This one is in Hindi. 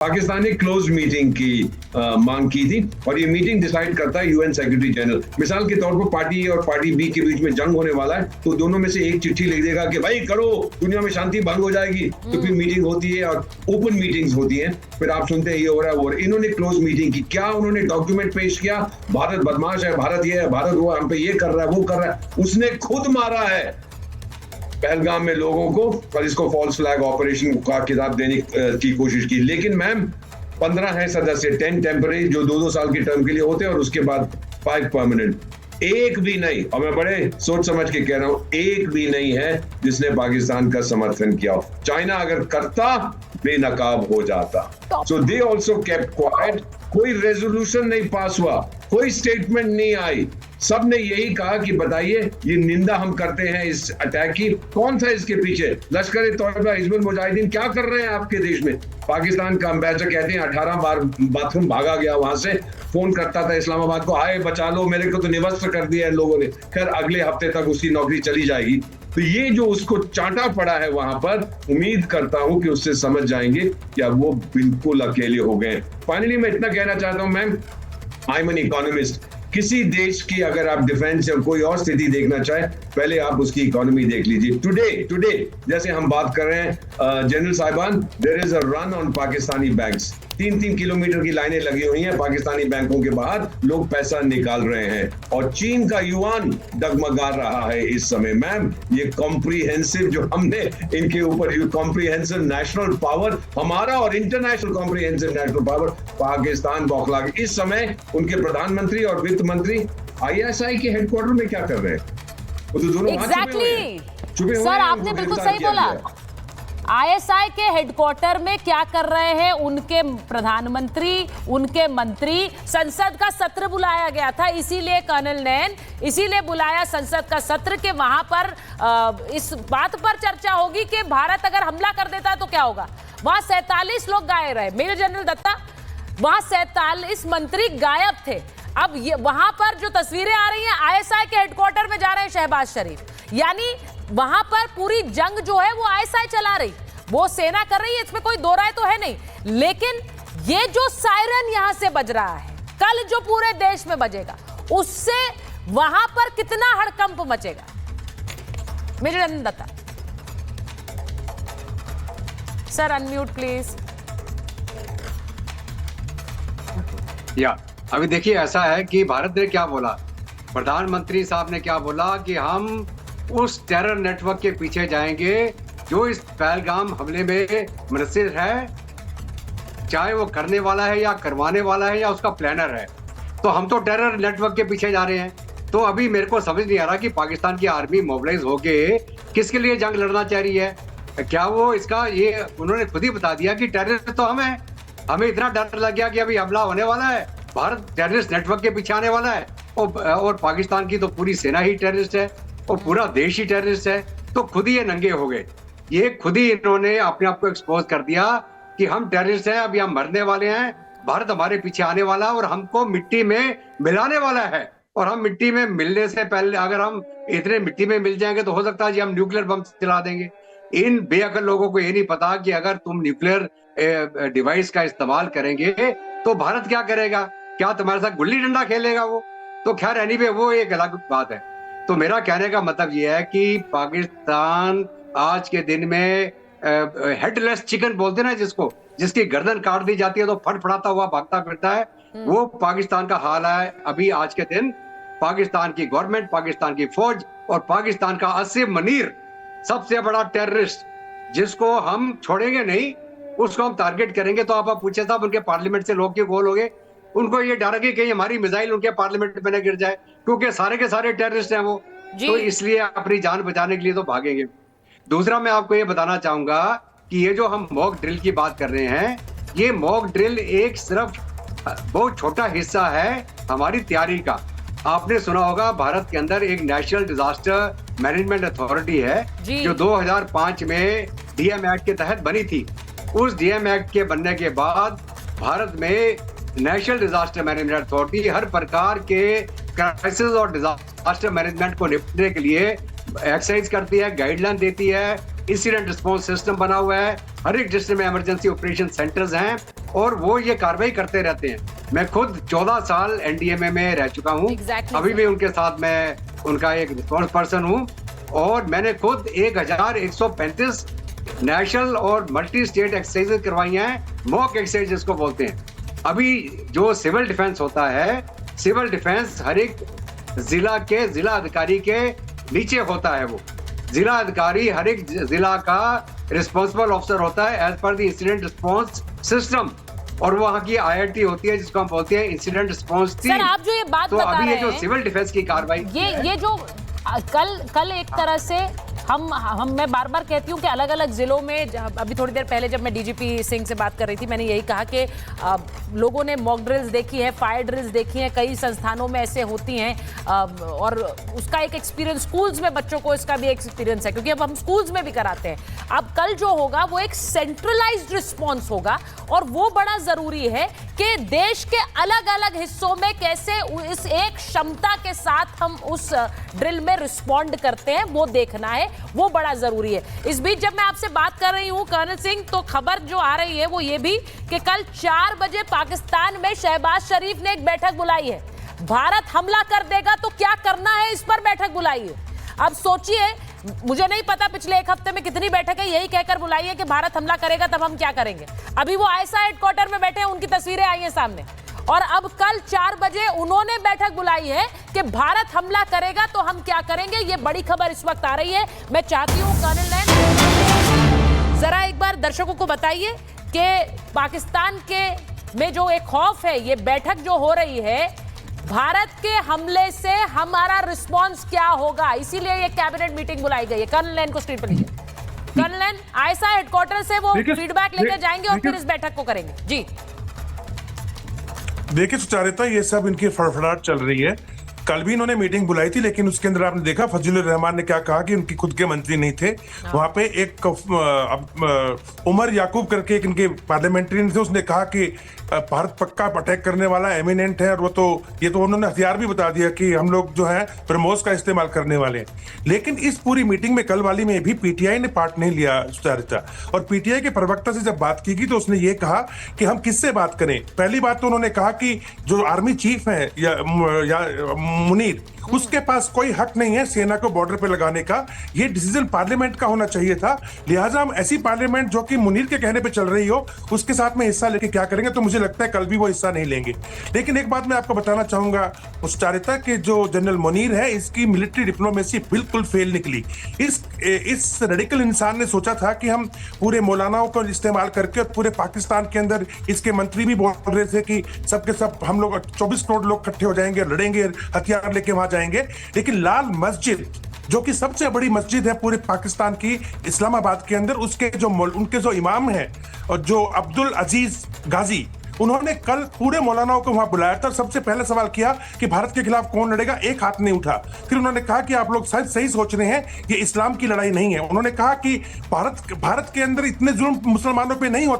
पाकिस्तान ने क्लोज मीटिंग की मांग की थी और ये मीटिंग डिसाइड करता है यूएन सेक्रेटरी जनरल। मिसाल के तौर पर पार्टी ए और पार्टी बी के बीच में जंग होने वाला है तो दोनों में से एक चिट्ठी लिख देगा कि भाई करो, दुनिया में शांति भंग हो जाएगी। तो फिर मीटिंग होती है और ओपन मीटिंग्स होती हैं, फिर आप सुनते हैं ये हो रहा है वो। इन्होंने क्लोज मीटिंग की, क्या उन्होंने डॉक्यूमेंट पेश किया, भारत बदमाश है, भारत ये है, भारत वो हम पे ये कर रहा है, वो कर रहा है। उसने खुद मारा है पहलगाम में लोगों को और इसको फॉल्स फ्लैग ऑपरेशन का खिताब देने की कोशिश की। लेकिन मैम 15 है सदस्य, 10 टेम्पररी जो 2-2 साल की टर्म के लिए होते हैं और उसके बाद 5 परमानेंट। एक भी नहीं, और मैं बड़े सोच समझ के कह रहा हूं, एक भी नहीं है जिसने पाकिस्तान का समर्थन किया हो। चाइना अगर करता बेनकाब हो जाता। सो दे ऑल्सो केप्ट क्वाइट। कोई रेजोल्यूशन नहीं पास हुआ, कोई स्टेटमेंट नहीं आई। सब ने यही कहा कि बताइए ये निंदा हम करते हैं इस अटैक की, कौन था इसके पीछे? लश्कर तौयबा हिजबुल मुजाहिदीन क्या कर रहे हैं आपके देश में? पाकिस्तान का एम्बेसडर कहते हैं 18 बार बाथरूम भागा गया वहां से, फोन करता था इस्लामाबाद को, आए बचा लो, मेरे को तो निवस्त्र कर दिया है लोगों ने। खैर अगले हफ्ते तक उसकी नौकरी चली जाएगी। तो ये जो उसको चांटा पड़ा है वहां पर, उम्मीद करता हूं कि उससे समझ जाएंगे कि अब वो बिल्कुल अकेले हो गए। फाइनली मैं इतना कहना चाहता हूं ma'am, I am an economist. किसी देश की अगर आप डिफेंस या कोई और स्थिति देखना चाहे, पहले आप उसकी इकोनॉमी देख लीजिए। टुडे जैसे हम बात कर रहे हैं जनरल साहिबान, there is a run on Pakistani banks. 3-3 kilometre की लाइनें लगी हुई हैं पाकिस्तानी बैंकों के बाहर, लोग पैसा निकाल रहे हैं और चीन का युआन डगमगा रहा है इस समय। मैम ये कॉम्प्रिहेंसिव जो हमने इनके ऊपर कॉम्प्रिहेंसिव नेशनल पावर, हमारा और international comprehensive national power, Pakistan बौखला गया। इस समय उनके प्रधानमंत्री और वित्त मंत्री ISI के हेडक्वार्टर में क्या कर रहे हैं? वो तो दोनों छुपे हुए सर, आपने बिल्कुल सही बोला। ISI के हेडक्वार्टर में क्या कर रहे हैं उनके प्रधानमंत्री, उनके मंत्री? संसद का सत्र बुलाया गया था, इसीलिए कर्नल नैन, इसीलिए बुलाया संसद का सत्र के वहां पर इस बात पर चर्चा होगी कि भारत अगर हमला कर देता तो क्या होगा। वहां 47 लोग गायब रहे, मेजर जनरल दत्ता, वहां 47 मंत्री गायब थे। अब ये वहां पर जो तस्वीरें आ रही हैं, ISI के हेडक्वार्टर में जा रहे हैं शहबाज शरीफ, यानी वहां पर पूरी जंग जो है वो ISI चला रही, वो सेना कर रही है, इसमें कोई दो राय तो है नहीं। लेकिन ये जो सायरन यहां से बज रहा है, कल जो पूरे देश में बजेगा, उससे वहां पर कितना हड़कंप मचेगा? Major general Datta sir, unmute please. या अभी देखिए, ऐसा है कि भारत ने क्या बोला, प्रधानमंत्री साहब ने क्या बोला कि हम उस टेरर नेटवर्क के पीछे जाएंगे जो इस पहलगाम हमले में मुनस्सिर है, चाहे वो करने वाला है या करवाने वाला है या उसका प्लानर है। तो हम तो टेरर नेटवर्क के पीछे जा रहे हैं। तो अभी मेरे को समझ नहीं आ रहा कि पाकिस्तान की आर्मी मोबिलाइज होके किसके लिए जंग लड़ना चाह रही है। क्या वो इसका, ये उन्होंने खुद ही बता दिया कि टेररिस्ट तो हम हैं, हमें इतना डर लग गया कि अभी हमला होने वाला है, भारत टेररिस्ट नेटवर्क के पीछे आने वाला है और पाकिस्तान की तो पूरी सेना ही टेररिस्ट है और पूरा देश ही टेररिस्ट है। तो खुद ही ये नंगे हो गए, ये खुद ही इन्होंने अपने आप को एक्सपोज कर दिया कि हम टेररिस्ट हैं, अभी हम मरने वाले हैं, भारत हमारे पीछे आने वाला और हमको मिट्टी में मिलाने वाला है। और हम मिट्टी में मिलने से पहले, अगर हम इतने मिट्टी में मिल जाएंगे तो हो सकता है जी हम न्यूक्लियर बम चला देंगे। इन बेअकल लोगों को ये नहीं पता कि अगर तुम न्यूक्लियर डिवाइस का इस्तेमाल करेंगे तो भारत क्या करेगा, क्या तुम्हारे साथ गुल्ली डंडा खेलेगा वो? तो खैर एनीवे, वो एक अलग बात है। तो मेरा कहने का मतलब ये है कि पाकिस्तान आज के दिन में हेडलेस चिकन बोलते ना जिसको, जिसकी गर्दन काट दी जाती है तो फटफड़ाता हुआ भागता फिरता है, वो पाकिस्तान का हाल है अभी आज के दिन। पाकिस्तान की गवर्नमेंट, पाकिस्तान की फौज और पाकिस्तान का आसिम मनीर, सबसे बड़ा टेररिस्ट, जिसको हम छोड़ेंगे नहीं, उसको हम टारगेट करेंगे। तो आप पूछे साहब, उनके पार्लियामेंट से लोग क्यों गोल हो गए? उनको ये डर है कि कहीं हमारी मिसाइल उनके पार्लियामेंट में न गिर जाए, क्योंकि सारे के सारे टेररिस्ट हैं वो, तो इसलिए अपनी जान बचाने के लिए तो भागेंगे। दूसरा मैं आपको ये बताना चाहूंगा कि ये जो हम मॉक ड्रिल की बात कर रहे हैं, ये मॉक ड्रिल एक सिर्फ बहुत छोटा हिस्सा है हमारी तैयारी का। आपने सुना होगा भारत के अंदर एक नेशनल डिजास्टर मैनेजमेंट अथॉरिटी है जो 2005 में DM एक्ट के तहत बनी थी। उस DM एक्ट के बनने के बाद भारत में नेशनल डिजास्टर मैनेजमेंट अथॉरिटी हर प्रकार के क्राइसिस और डिजास्टर मैनेजमेंट को निपटने के लिए एक्सरसाइज करती है, गाइडलाइन देती है, इंसिडेंट रिस्पॉन्स सिस्टम बना हुआ है, हर एक डिस्ट्रिक्ट में इमरजेंसी ऑपरेशन सेंटर्स हैं और वो ये कार्रवाई करते रहते हैं। मैं खुद 14 साल एनडीएमए में रह चुका हूँ। अभी भी उनके साथ मैं उनका एक रिस्पॉन्स पर्सन हूँ और मैंने खुद 1135 नेशनल और मल्टी स्टेट एक्सरसाइज करवाई हैं, मॉक एक्सरसाइज जिसको बोलते हैं। अभी जो सिविल डिफेंस होता है, सिविल डिफेंस हर एक जिला के जिला अधिकारी के नीचे होता है। वो जिला अधिकारी हर एक जिला का रिस्पॉन्सिबल ऑफिसर होता है as per the incident response system, और वो वहाँ की आईआरटी होती है जिसको हम बोलते हैं इंसिडेंट रिस्पॉन्स टीम। सर, आप जो ये बात तो बता अभी रहे ये जो हैं, सिविल डिफेंस की कार्रवाई, ये जो कल एक तरह से मैं बार बार कहती हूँ कि अलग अलग जिलों में, अभी थोड़ी देर पहले जब मैं डीजीपी सिंह से बात कर रही थी, मैंने यही कहा कि लोगों ने मॉक ड्रिल्स देखी है, फायर ड्रिल्स देखी है, कई संस्थानों में ऐसे होती हैं और उसका एक एक्सपीरियंस स्कूल्स में बच्चों को इसका भी एक्सपीरियंस है, क्योंकि अब हम स्कूल्स में भी कराते हैं। अब कल जो होगा वो एक सेंट्रलाइज्ड रिस्पॉन्स होगा और वो बड़ा जरूरी है कि देश के अलग अलग हिस्सों में कैसे इस एक क्षमता के साथ हम उस ड्रिल में रिस्पॉन्ड करते हैं, वो देखना है, वो बड़ा जरूरी है। इस बीच जब मैं आपसे बात कर रही हूं कर्नल सिंह, तो खबर जो आ रही है वो ये भी कि कल 4 बजे पाकिस्तान में शहबाज शरीफ ने एक बैठक बुलाई है। भारत हमला कर देगा तो क्या करना है, इस पर बैठक बुलाई है। अब सोचिए, मुझे नहीं पता पिछले एक हफ्ते में कितनी बैठक है, यही कहकर बुलाई है कि भारत हमला करेगा तब हम क्या करेंगे। अभी वो आईएसआई हेडक्वार्टर में बैठे हैं, उनकी तस्वीरें आई हैं सामने, और अब कल 4 बजे उन्होंने बैठक बुलाई है कि भारत हमला करेगा तो हम क्या करेंगे। ये बड़ी खबर इस वक्त आ रही है। मैं चाहती हूं कर्नल नैन जरा एक बार दर्शकों को बताइए कि पाकिस्तान के में जो एक खौफ है, ये बैठक जो हो रही है, भारत के हमले से हमारा रिस्पांस क्या होगा, इसीलिए ये कैबिनेट मीटिंग बुलाई गई है। कर्नल नैन को स्क्रीन पर लीजिए। कर्नल नैन आईएसआई हेडक्वार्टर से वो फीडबैक लेकर जाएंगे और फिर इस बैठक को करेंगे। जी देखिए सुचारिता, ये सब इनकी फड़फड़ाहट चल रही है। कल भी इन्होंने मीटिंग बुलाई थी, लेकिन उसके अंदर आपने देखा फजलुर रहमान ने क्या कहा कि उनकी खुद के मंत्री नहीं थे। वहां पे एक उमर याकूब करके एक इनके पार्लियामेंट्रियन थे, उसने कहा कि भारत पक्का अटैक करने वाला एमिनेंट है, और वो तो ये तो उन्होंने हथियार भी बता दिया कि हम लोग जो है ब्रह्मोस का इस्तेमाल करने वाले हैं। लेकिन इस पूरी मीटिंग में कल वाली में भी पीटीआई ने पार्ट नहीं लिया सुचारिता, और पीटीआई के प्रवक्ता से जब बात की गई तो उसने ये कहा कि हम किससे बात करें। पहली बात तो उन्होंने कहा कि जो आर्मी चीफ है या मुनीर, उसके पास कोई हक नहीं है सेना को बॉर्डर पे लगाने का, ये डिसीजन पार्लियामेंट का होना चाहिए था। लिहाजा हम ऐसी पार्लियामेंट जो कि मुनीर के कहने पे चल रही हो, उसके साथ में हिस्सा लेके क्या करेंगे, तो मुझे लगता है कल भी वो हिस्सा नहीं लेंगे। लेकिन एक बात मैं आपको बताना चाहूंगा मुस्तारिता कि जो जनरल मुनीर है, इसकी मिलिट्री डिप्लोमेसी बिल्कुल फेल निकली। इस रेडिकल इंसान ने सोचा था कि हम पूरे मौलानाओं को इस्तेमाल करके और पूरे पाकिस्तान के अंदर, इसके मंत्री भी बोल रहे थे कि सबके सब हम लोग 24 करोड़ लोग इकट्ठे हो जाएंगे, लड़ेंगे, हथियार लेके वहां जाएंगे। लेकिन लाल मस्जिद जो कि सबसे बड़ी मस्जिद है पूरे पाकिस्तान की, इस्लामाबाद के अंदर, उनके जो इमाम हैं और जो अब्दुल अजीज गाजी, उन्होंने कल पूरे मौलानाओं को वहां बुलाया था। सबसे पहले सवाल किया कि भारत के खिलाफ कौन लड़ेगा, एक हाथ नहीं उठा। फिर उन्होंने कहा कि आप लोग शायद सही सोच रहे हैं, ये इस्लाम की लड़ाई नहीं है। उन्होंने कहा कि भारत के अंदर इतने जुल्म मुसलमानों पे नहीं होते